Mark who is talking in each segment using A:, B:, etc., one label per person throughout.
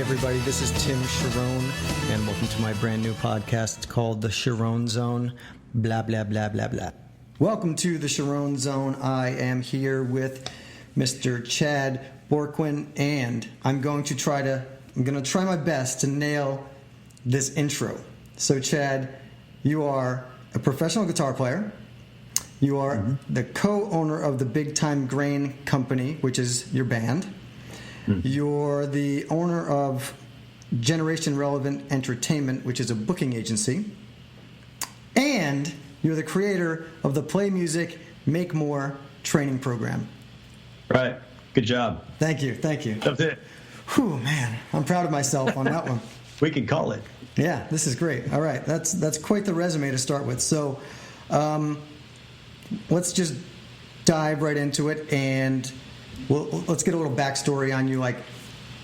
A: everybody. This is Tim Charron, and welcome to my brand new podcast. It's called The Charron Zone. Blah, blah, blah, blah, blah. Welcome to The Charron Zone. I am here with Mr. Chad Bourquin, and I'm going to try my best to nail this intro. So, Chad, you are a professional guitar player. You are the co-owner of the Big Time Grain Company, which is your band. You're the owner of Generation Relevant Entertainment, which is a booking agency. And you're the creator of the Play Music, Make More training program.
B: Right. Good job.
A: Thank you.
B: That's it.
A: Whew, man. I'm proud of myself on that one.
B: We can call it.
A: Yeah, this is great. All right. That's quite the resume to start with. So let's just dive right into it, and let's get a little backstory on you, like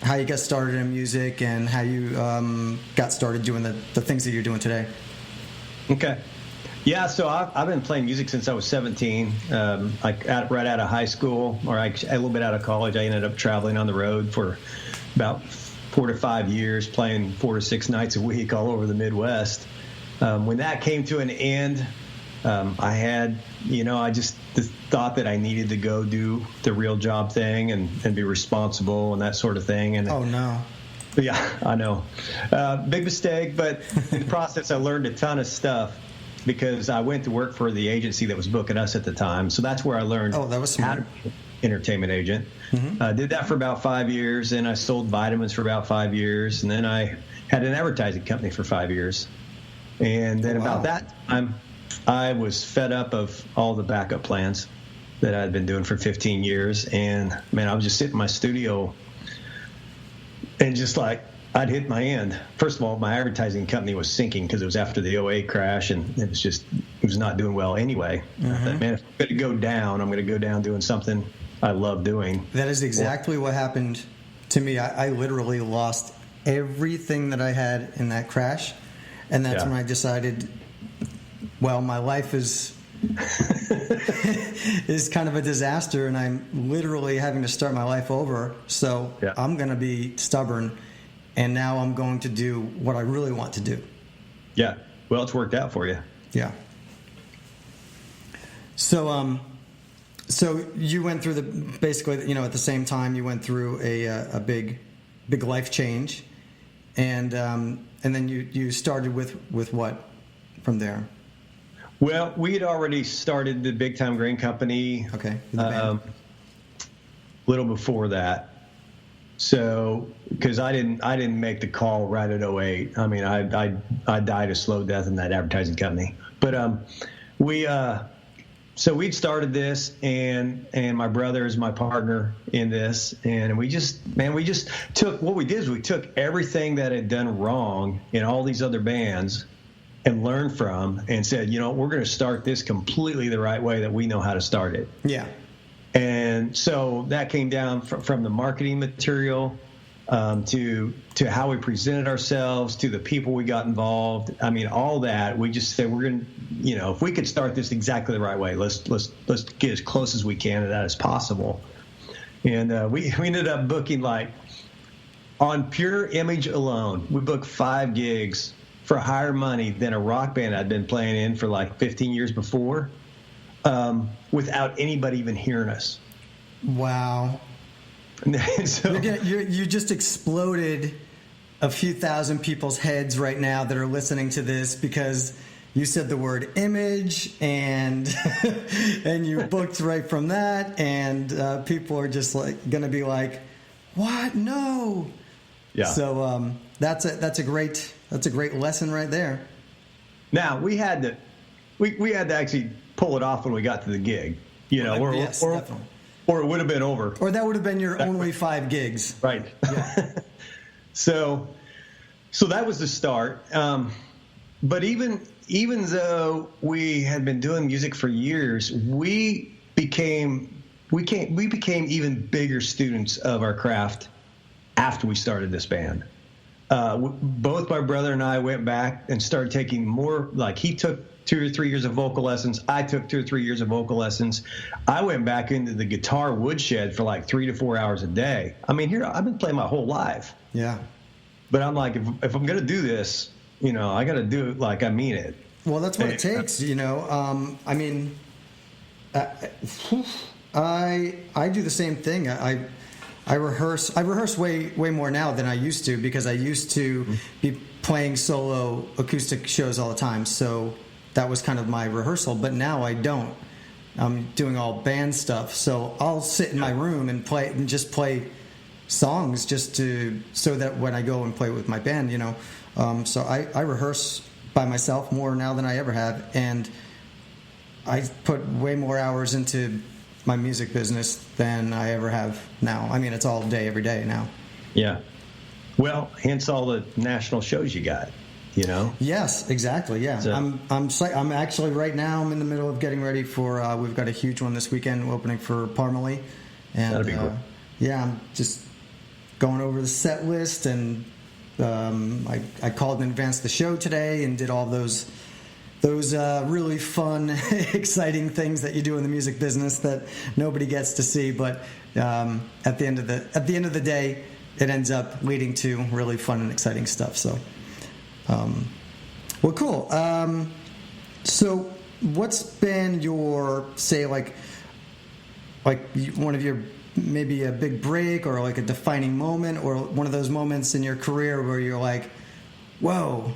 A: how you got started in music and how you got started doing the things that you're doing today.
B: Okay. Yeah, so I've been playing music since I was 17, right out of high school, or a little bit out of college. I ended up traveling on the road for about 4 to 5 years, playing 4 to 6 nights a week all over the Midwest. When that came to an end, I just thought that I needed to go do the real job thing and be responsible and that sort of thing. And
A: oh, no.
B: Yeah, I know. Big mistake, but in the process, I learned a ton of stuff because I went to work for the agency that was booking us at the time. So that's where I learned
A: that was smart.
B: how to be an entertainment agent. Did that for about 5 years, and I sold vitamins for about 5 years, and then I had an advertising company for 5 years. And then about that time, I was fed up of all the backup plans that I'd been doing for 15 years. And, man, I was just sitting in my studio and just like I'd hit my end. First of all, my advertising company was sinking because it was after the '08 crash, and it was not doing well anyway. I thought, man, if I'm going to go down, I'm going to go down doing something I love doing.
A: That is exactly what happened to me. I literally lost everything that I had in that crash. And that's when I decided, well, my life is kind of a disaster, and I'm literally having to start my life over. So I'm going to be stubborn, and now I'm going to do what I really want to do.
B: Yeah. Well, it's worked out for you.
A: Yeah. So you went through basically, at the same time you went through a big life change, and then you started with what from there?
B: Well, we had already started the Big Time Grain Company.
A: Okay.
B: A little before that. So, because I didn't make the call right at '08. I mean, I died a slow death in that advertising company. But so we'd started this, and my brother is my partner in this, and we just took what we did is we took everything that had done wrong in all these other bands and learned from, and said, we're going to start this completely the right way that we know how to start it.
A: Yeah.
B: And so that came down from the marketing material to how we presented ourselves, to the people we got involved. I mean, all that. We just said we're going to, if we could start this exactly the right way, let's get as close as we can to that as possible. And we ended up booking, like, on pure image alone, we booked 5 gigs for higher money than a rock band I'd been playing in for like 15 years before, without anybody even hearing us.
A: Wow.
B: So,
A: you just exploded a few thousand people's heads right now that are listening to this because you said the word image, and and you booked right from that, and people are just like going to be like, what? No.
B: Yeah.
A: So that's a great lesson right there.
B: Now we had to actually pull it off when we got to the gig,
A: yes, definitely.
B: Or it would have been over.
A: Or that would have been your only 5 gigs.
B: Right. Yeah. So that was the start. But even though we had been doing music for years, we became even bigger students of our craft after we started this band. Both my brother and I went back and started taking more, like he took 2 or 3 years of vocal lessons. I took 2 or 3 years of vocal lessons. I went back into the guitar woodshed for like 3 to 4 hours a day. I mean, here I've been playing my whole life.
A: Yeah.
B: But I'm like, if I'm going to do this, I got to do it like I mean it.
A: Well, that's what it takes, I mean, I do the same thing. I rehearse way more now than I used to, because I used to be playing solo acoustic shows all the time. So that was kind of my rehearsal. But now I don't. I'm doing all band stuff. So I'll sit in my room and just play songs so that when I go and play with my band, so I rehearse by myself more now than I ever have, and I put way more hours into my music business than I ever have now. I mean, it's all day, every day now.
B: Yeah. Well, hence all the national shows you got,
A: Yes, exactly. Yeah. So, I'm actually right now, I'm in the middle of getting ready for, we've got a huge one this weekend opening for Parmalee. And,
B: that'd be cool.
A: Yeah, I'm just going over the set list, and I called in advance the show today and did all those really fun, exciting things that you do in the music business that nobody gets to see. But at the end of the day, it ends up leading to really fun and exciting stuff. So, well, cool. So, what's been your, say, like one of your, maybe a big break or like a defining moment, or one of those moments in your career where you're like, whoa,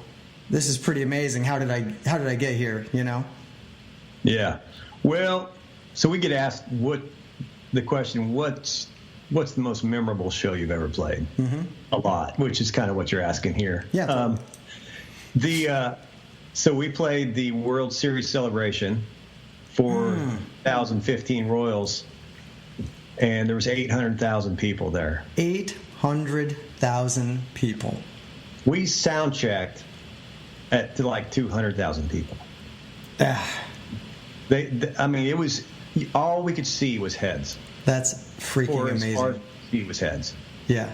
A: this is pretty amazing. How did I get here?
B: Yeah. Well, so we get asked the question, what's the most memorable show you've ever played? Mm-hmm. A lot, which is kind of what you're asking here.
A: Yeah.
B: So we played the World Series celebration for 2015 Royals, and there was 800,000 people there.
A: 800,000 people.
B: We sound checked to like 200,000 people. It was, all we could see was heads.
A: That's freaking amazing.
B: As far as see was heads.
A: Yeah.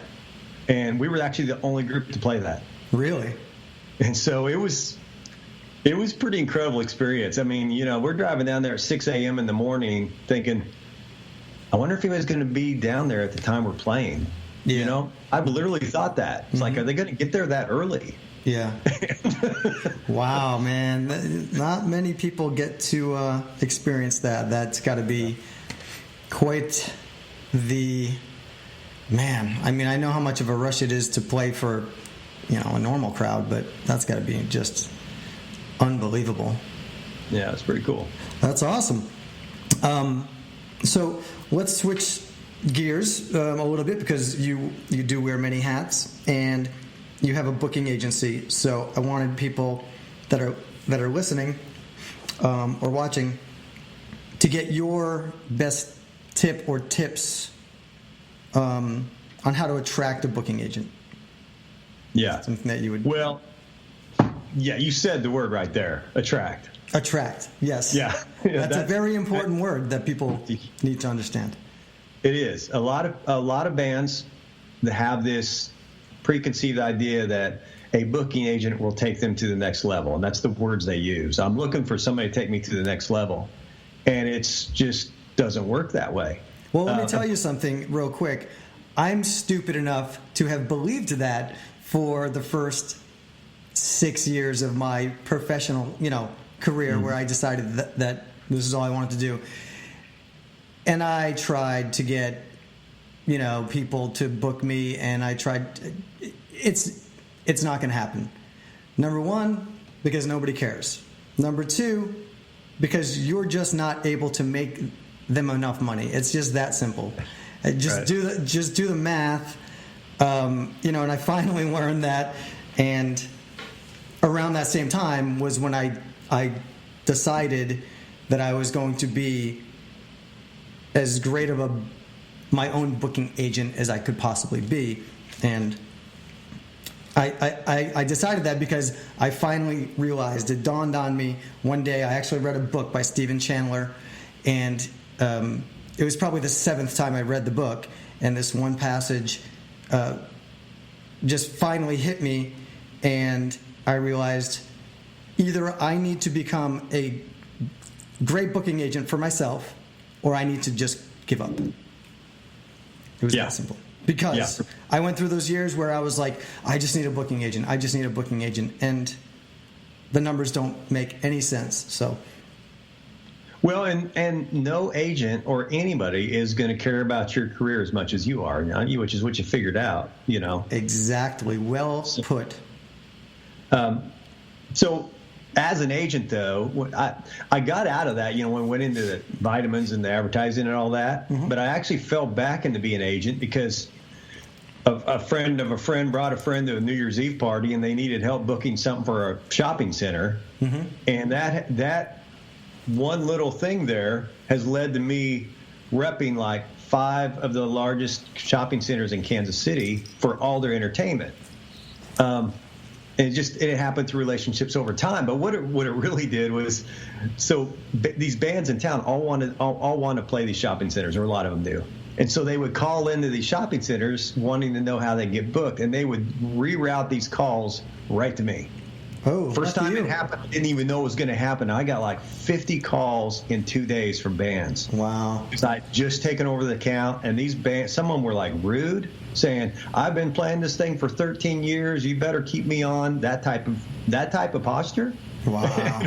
B: And we were actually the only group to play that.
A: Really?
B: And so it was pretty incredible experience. I mean, we're driving down there at 6 a.m. in the morning thinking, I wonder if anybody's going to be down there at the time we're playing.
A: Yeah.
B: I've literally thought that. It's like, are they going to get there that early?
A: Yeah. Wow, man. Not many people get to experience that. That's got to be quite the... Man, I mean, I know how much of a rush it is to play for, a normal crowd, but that's got to be just unbelievable.
B: Yeah, it's pretty cool.
A: That's awesome. So let's switch gears a little bit, because you do wear many hats, and you have a booking agency. So I wanted people that are listening or watching to get your best tip or tips on how to attract a booking agent.
B: Yeah.
A: Something that you would...
B: Well, yeah, you said the word right there, attract.
A: Attract, yes.
B: Yeah.
A: That's a very important word that people need to understand.
B: It is. A lot of bands that have this preconceived idea that a booking agent will take them to the next level, and that's the words they use. I'm looking for somebody to take me to the next level, and it's just doesn't work that way.
A: Well, let me tell you something real quick. I'm stupid enough to have believed that for the first 6 years of my professional, career, where I decided that this is all I wanted to do. And I tried to get, people to book me, and I tried. It's not going to happen. Number one, because nobody cares. Number two, because you're just not able to make them enough money. It's just that simple. Just do the math. And I finally learned that, and around that same time was when I decided that I was going to be as great of my own booking agent as I could possibly be. And I decided that because I finally realized, it dawned on me one day. I actually read a book by Stephen Chandler, and it was probably the 7th time I read the book, and this one passage just finally hit me, and I realized either I need to become a great booking agent for myself, or I need to just give up. It was that simple. Because I went through those years where I was like, I just need a booking agent. I just need a booking agent. And the numbers don't make any sense. So,
B: well, and no agent or anybody is going to care about your career as much as you are, which is what you figured out,
A: Exactly. Well put.
B: So as an agent, though, I got out of that, when I went into the vitamins and the advertising and all that. Mm-hmm. But I actually fell back into being an agent because a friend of a friend brought a friend to a New Year's Eve party, and they needed help booking something for a shopping center. Mm-hmm. And that one little thing there has led to me repping like 5 of the largest shopping centers in Kansas City for all their entertainment. And it happened through relationships over time. But what it really did was, so these bands in town all want to play these shopping centers, or a lot of them do. And so they would call into these shopping centers wanting to know how they get booked, and they would reroute these calls right to me.
A: Oh,
B: first time it happened, I didn't even know it was going to happen. I got like 50 calls in 2 days from bands.
A: Wow.
B: Because I'd just taken over the account, and these bands, some of them were like rude, saying, I've been playing this thing for 13 years. You better keep me on. That type of posture.
A: Wow.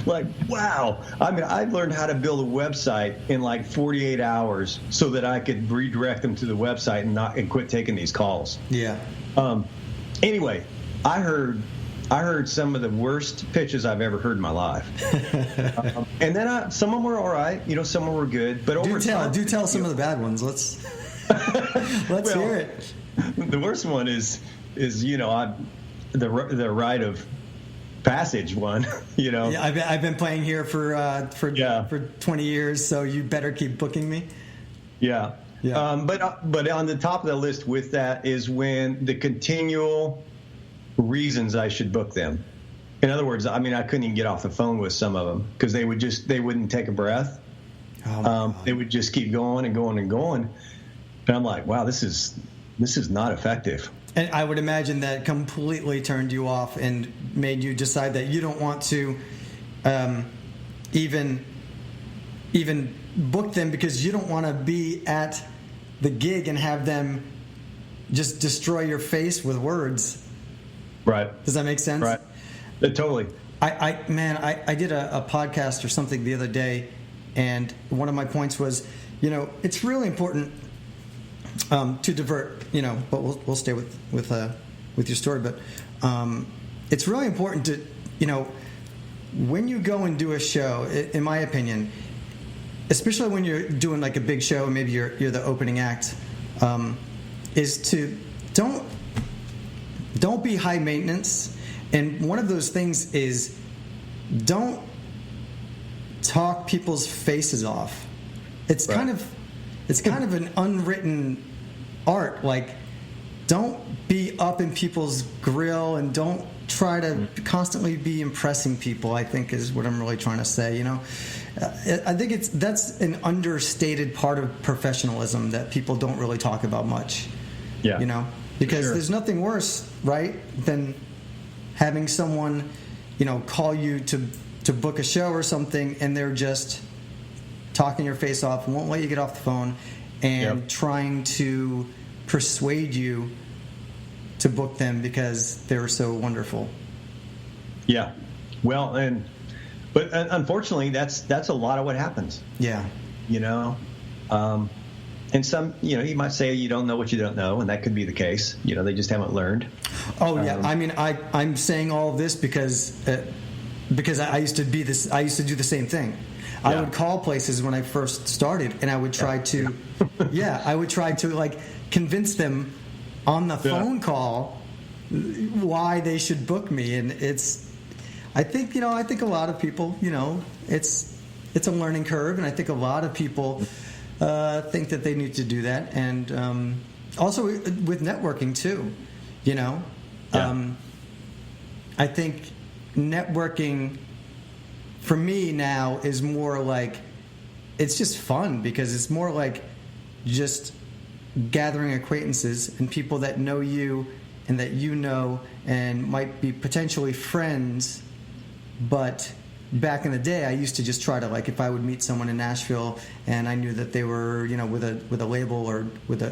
B: like, wow. I mean, I learned how to build a website in like 48 hours so that I could redirect them to the website and quit taking these calls.
A: Yeah.
B: Anyway, I heard some of the worst pitches I've ever heard in my life. And then some of them were all right. Some of them were good. But
A: do tell some of the bad ones. Let's hear it.
B: The worst one is the rite of passage one.
A: Yeah, I've been playing here for 20 years, so you better keep booking me.
B: Yeah. Yeah. But on the top of the list with that is when the continual reasons I should book them. In other words, I mean, I couldn't even get off the phone with some of them because they wouldn't take a breath. They would just keep going and going and going. And I'm like, wow, this is not effective.
A: And I would imagine that completely turned you off and made you decide that you don't want to even book them because you don't want to be at the gig and have them just destroy your face with words.
B: Right.
A: Does that make sense?
B: Right. Totally.
A: I did a podcast or something the other day, and one of my points was, it's really important to divert, but we'll stay with your story. But it's really important to, when you go and do a show, in my opinion, especially when you're doing like a big show and maybe you're the opening act, is to don't be high maintenance. And one of those things is don't talk people's faces off. It's right. It's kind of an unwritten art. Like, don't be up in people's grill and don't try to constantly be impressing people, I think is what I'm really trying to say. I think that's an understated part of professionalism that people don't really talk about much.
B: Yeah.
A: Because there's nothing worse, right, than having someone, call you to book a show or something, and they're just talking your face off, won't let you get off the phone, and trying to persuade you to book them because they're so wonderful. Yeah.
B: Well, but unfortunately, that's a lot of what happens.
A: Yeah.
B: And some, you might say you don't know what you don't know, and that could be the case. They just haven't learned.
A: Oh yeah, I mean, I'm saying all of this because I used to do the same thing. Yeah. I would call places when I first started, and I would try to, like convince them on the phone call why they should book me, and I think a lot of people, it's a learning curve, and I think a lot of people think that they need to do that, and also with networking too. I think networking for me now is more like it's just fun because it's more like just gathering acquaintances and people that know you and that and might be potentially friends. But back in the day, I used to just try to, like, if I would meet someone in Nashville and I knew that they were, with a label or with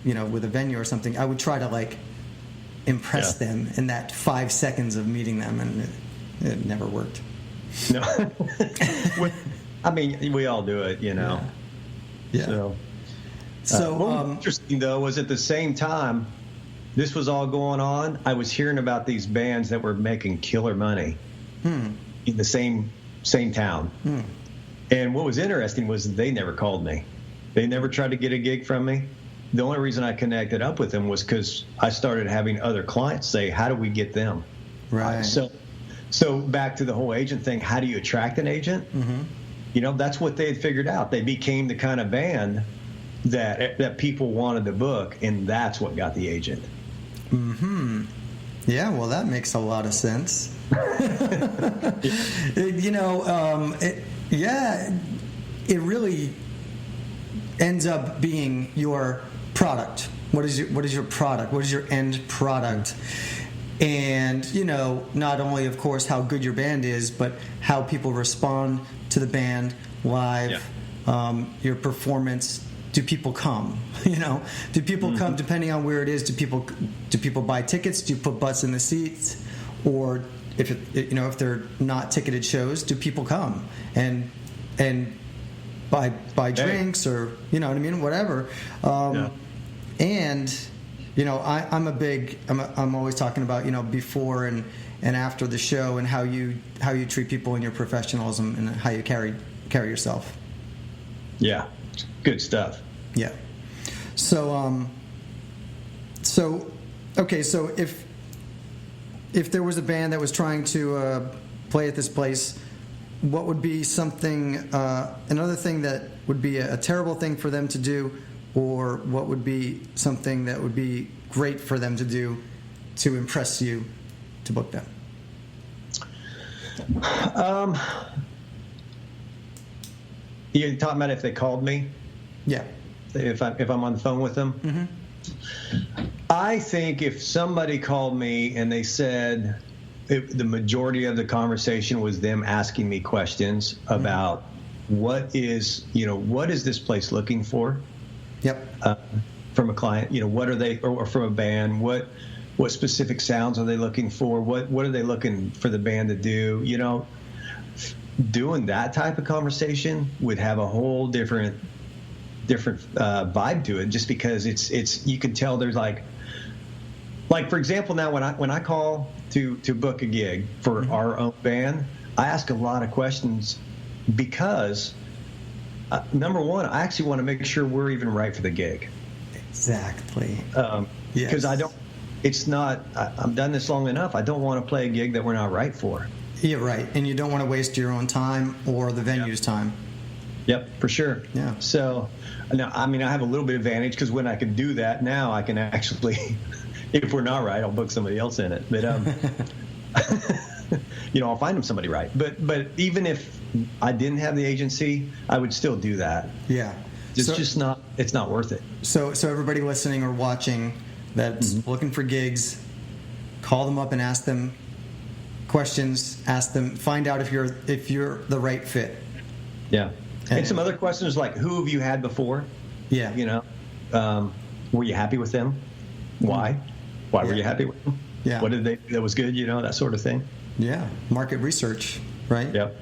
A: with a venue or something, I would try to like impress them in that 5 seconds of meeting them, and it never worked.
B: No. I mean, we all do it,
A: Yeah.
B: So what was interesting, though, was at the same time this was all going on, I was hearing about these bands that were making killer money in the same town. And what was interesting was they never called me. They never tried to get a gig from me. The only reason I connected up with them was because I started having other clients say, how do we get them?
A: Right.
B: So back to the whole agent thing, how do you attract an agent? That's what they had figured out. They became the kind of band that people wanted to book, and that's what got the agent.
A: Yeah, well, that makes a lot of sense. It really ends up being your product. What is your product? What is your end product? And, not only, of course, how good your band is, but how people respond to the band live, your performance. Do people come? Do people come depending on where it is? Do people buy tickets? Do you put butts in the seats? Or if they're not ticketed shows, do people come and buy drinks or whatever? And I'm always talking about before and after the show, and how you treat people in your professionalism and how you carry yourself.
B: Yeah, good stuff.
A: Yeah. So okay, so if there was a band that was trying to play at this place, what would be something another thing that would be a terrible thing for them to do, or what would be something that would be great for them to do to impress you to book them?
B: You're talking about if they called me?
A: Yeah.
B: If I'm on the phone with them? I think if somebody called me and they said the majority of the conversation was them asking me questions about what is this place looking for?
A: Yep.
B: From a client, what are they, or from a band, what specific sounds are they looking for? What are they looking for the band to do? Doing that type of conversation would have a whole different vibe to it, just because it's you can tell there's like for example, now when I call to book a gig for our own band, I ask a lot of questions because number one, I actually want to make sure we're even right for the gig.
A: Exactly.
B: Because I've done this long enough. I don't want to play a gig that we're not right for.
A: Yeah, right. And you don't want to waste your own time or the venue's time.
B: Yep, for sure.
A: Yeah.
B: So, now, I have a little bit of advantage because when I can do that now, I can actually, if we're not right, I'll book somebody else in it. But, I'll find them somebody right. But even if I didn't have the agency, I would still do that.
A: Yeah.
B: It's not worth it.
A: So everybody listening or watching that's looking for gigs, call them up and ask them questions. Ask them, find out if you're the right fit.
B: Yeah. And some other questions like, who have you had before?
A: Yeah.
B: Were you happy with them? Why? Why were you happy with them?
A: Yeah.
B: What did they that was good? That sort of thing.
A: Yeah. Market research, right?
B: Yep.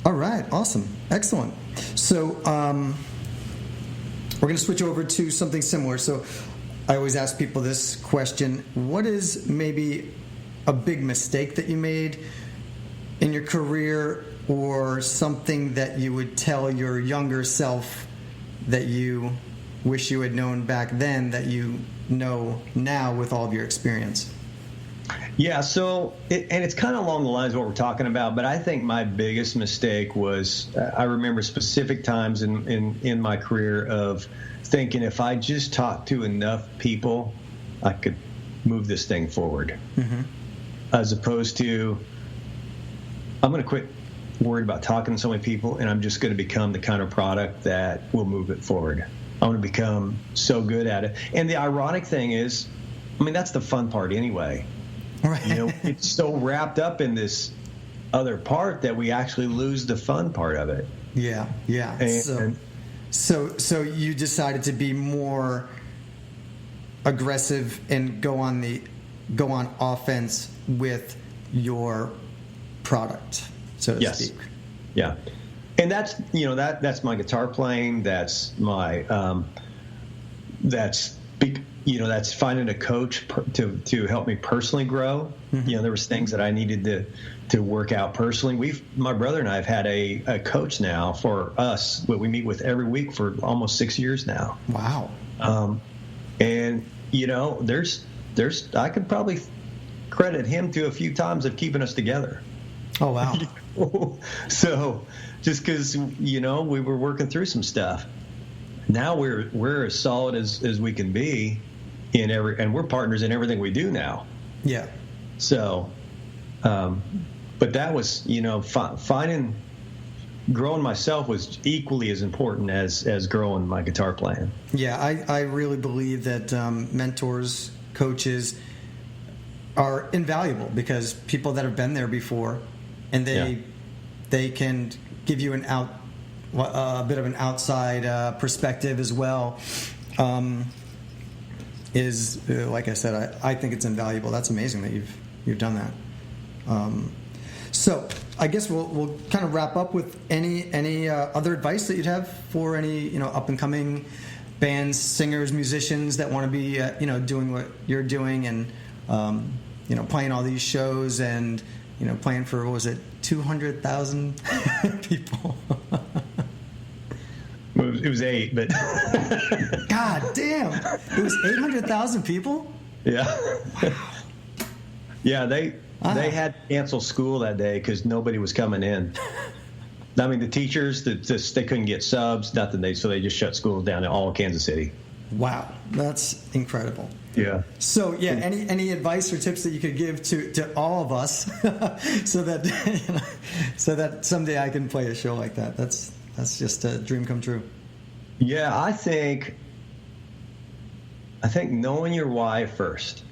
A: All right. Awesome. Excellent. So we're going to switch over to something similar. So I always ask people this question: what is maybe a big mistake that you made in your career, or something that you would tell your younger self that you wish you had known back then that you know now with all of your experience?
B: Yeah, so it's kind of along the lines of what we're talking about, but I think my biggest mistake was I remember specific times in my career of thinking if I just talked to enough people, I could move this thing forward. As opposed to, I'm going to quit worried about talking to so many people, and I'm just going to become the kind of product that will move it forward. I want to become so good at it. And the ironic thing is, that's the fun part anyway.
A: Right.
B: It's so wrapped up in this other part that we actually lose the fun part of it.
A: Yeah.
B: And,
A: So you decided to be more aggressive and go on offense with your product, so to speak.
B: Yeah. And that's that's my guitar playing. That's my that's finding a coach to help me personally grow. Mm-hmm. There was things that I needed to work out personally. My brother and I have had a coach now for us that we meet with every week for almost 6 years now.
A: Wow.
B: And there's I could probably credit him to a few times of keeping us together.
A: Oh wow.
B: So just because we were working through some stuff, now we're as solid as we can be and we're partners in everything we do now.
A: Yeah. So
B: but that was growing myself was equally as important as growing my guitar playing.
A: Yeah, I really believe that mentors, coaches are invaluable, because people that have been there before, and they can give you a bit of an outside perspective as well. Is like I said, I think it's invaluable. That's amazing that you've done that. So I guess we'll kind of wrap up with any other advice that you'd have for any up and coming bands, singers, musicians that want to be doing what you're doing, and playing all these shows, and playing for, what was it, 200,000 people.
B: It was 8, but
A: God damn, it was 800,000 people.
B: Yeah. Yeah, they had to cancel school that day because nobody was coming in. I mean, the teachers, they couldn't get subs, nothing. So they just shut schools down in all of Kansas City.
A: Wow, that's incredible.
B: Yeah.
A: So yeah, any advice or tips that you could give to all of us, so that someday I can play a show like that? That's just a dream come true.
B: Yeah, I think knowing your why first,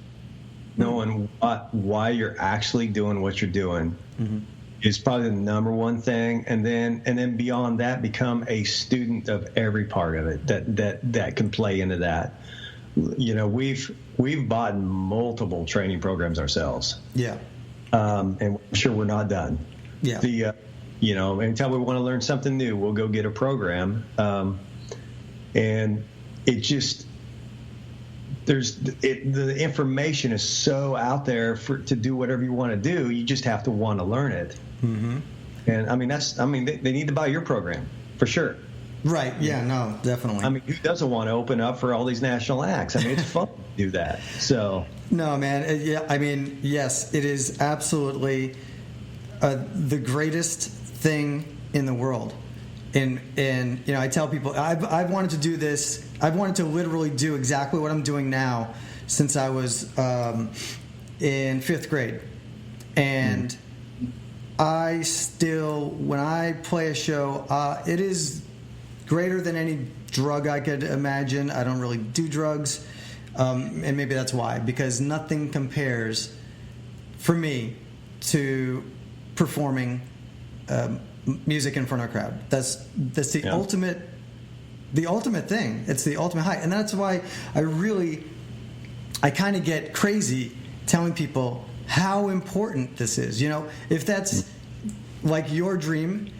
B: knowing why you're actually doing what you're doing, mm-hmm. is probably the number one thing, and then beyond that, become a student of every part of it that can play into that. We've bought multiple training programs ourselves.
A: Yeah.
B: And I'm sure we're not done.
A: Yeah.
B: Anytime we want to learn something new, we'll go get a program. And it just, the information is so out there to do whatever you want to do. You just have to want to learn it. Mm-hmm. And they need to buy your program for sure.
A: Right. Yeah. No. Definitely.
B: I mean, who doesn't want to open up for all these national acts? I mean, it's fun to do that. So. No,
A: man. Yeah. I mean, yes, it is absolutely the greatest thing in the world. And I tell people I've wanted to do this. I've wanted to literally do exactly what I'm doing now since I was in 5th grade, and I still, when I play a show, it is greater than any drug I could imagine. I don't really do drugs, and maybe that's why, because nothing compares for me to performing music in front of a crowd. That's the ultimate thing. It's the ultimate high, and that's why I kind of get crazy telling people how important this is. If that's like your dream,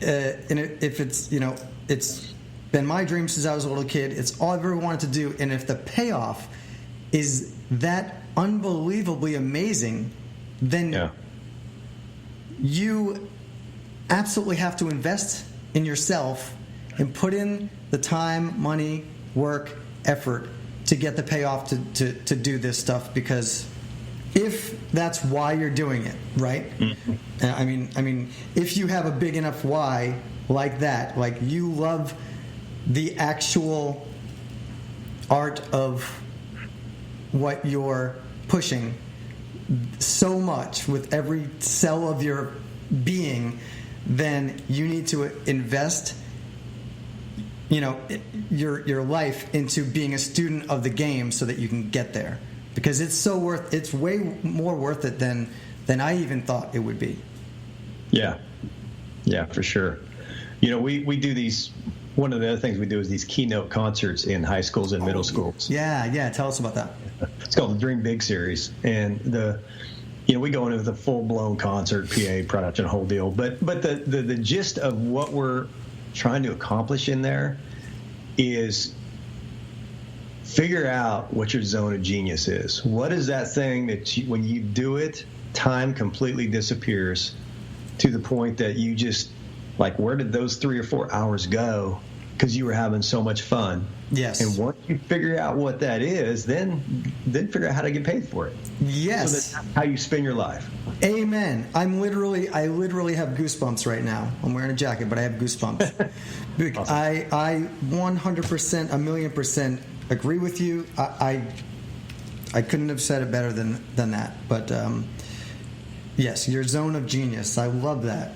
A: and if it's it's been my dream since I was a little kid. It's all I've ever wanted to do, and if the payoff is that unbelievably amazing, then you absolutely have to invest in yourself and put in the time, money, work, effort to get the payoff to do this stuff, because if that's why you're doing it, right? Mm-hmm. I mean, if you have a big enough why like that, like you love the actual art of what you're pushing so much with every cell of your being, then you need to invest your life into being a student of the game so that you can get there, because it's way more worth it than I even thought it would be.
B: Yeah, for sure. We do these one of the other things we do is these keynote concerts in high schools and middle schools.
A: Yeah. Tell us about that.
B: It's called the Dream Big Series, and we go into the full blown concert, PA production, whole deal. But the gist of what we're trying to accomplish in there is figure out what your zone of genius is. What is that thing that when you do it, time completely disappears to the point that you just, like, where did those 3 or 4 hours go? Because you were having so much fun.
A: Yes.
B: And once you figure out what that is, then figure out how to get paid for it.
A: Yes.
B: So that's how you spend your life.
A: Amen. I literally have goosebumps right now. I'm wearing a jacket, but I have goosebumps. Awesome. I 100%, a million percent agree with you. I couldn't have said it better than that. But yes, your zone of genius. I love that.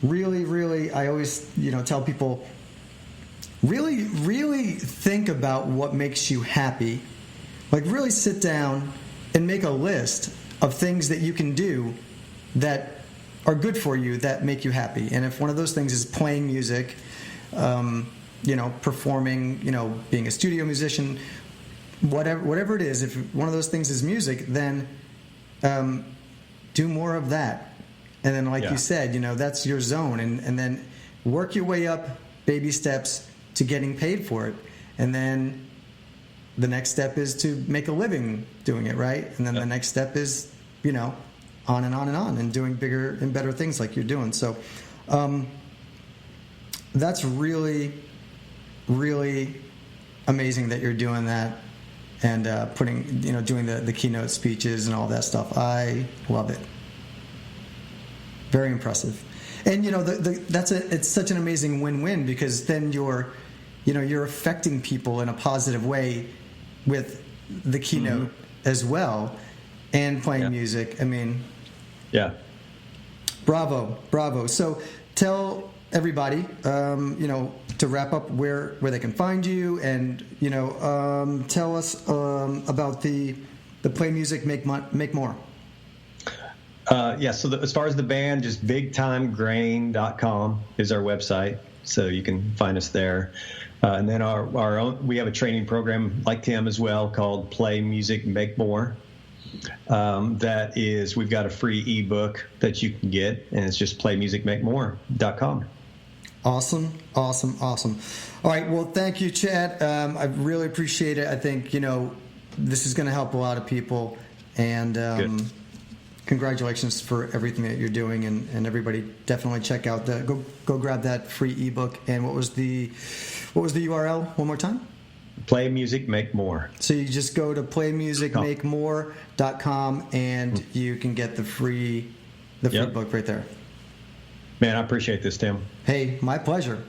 A: Really, really, I always tell people, really, really think about what makes you happy. Like, really sit down and make a list of things that you can do that are good for you, that make you happy. And if one of those things is playing music, performing, being a studio musician, whatever it is, if one of those things is music, then do more of that. And then, like you said, that's your zone. And then work your way up, baby steps, to getting paid for it. And then the next step is to make a living doing it, right? And then the next step is, on and on and on, and doing bigger and better things like you're doing. So that's really, really amazing that you're doing that, and doing the keynote speeches and all that stuff. I love it. Very impressive. And it's such an amazing win-win, because then you're affecting people in a positive way with the keynote as well, and playing music. I mean, bravo. So tell everybody, to wrap up, where they can find you, and tell us about the Play Music Make More.
B: So as far as the band, just bigtimegrain.com is our website, so you can find us there. And then our own, we have a training program like Tim as well called Play Music Make More. We've got a free ebook that you can get, and it's just playmusicmakemore.com.
A: Awesome. All right. Well, thank you, Chad. I really appreciate it. I think, this is going to help a lot of people, and congratulations for everything that you're doing, and everybody definitely check out go grab that free ebook. And what was the URL one more time?
B: Play Music Make More.
A: So you just go to playmusicmakemore.com, and you can get the free book right there.
B: Man, I appreciate this, Tim.
A: Hey, my pleasure.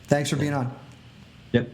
A: Thanks for being on.
B: Yep.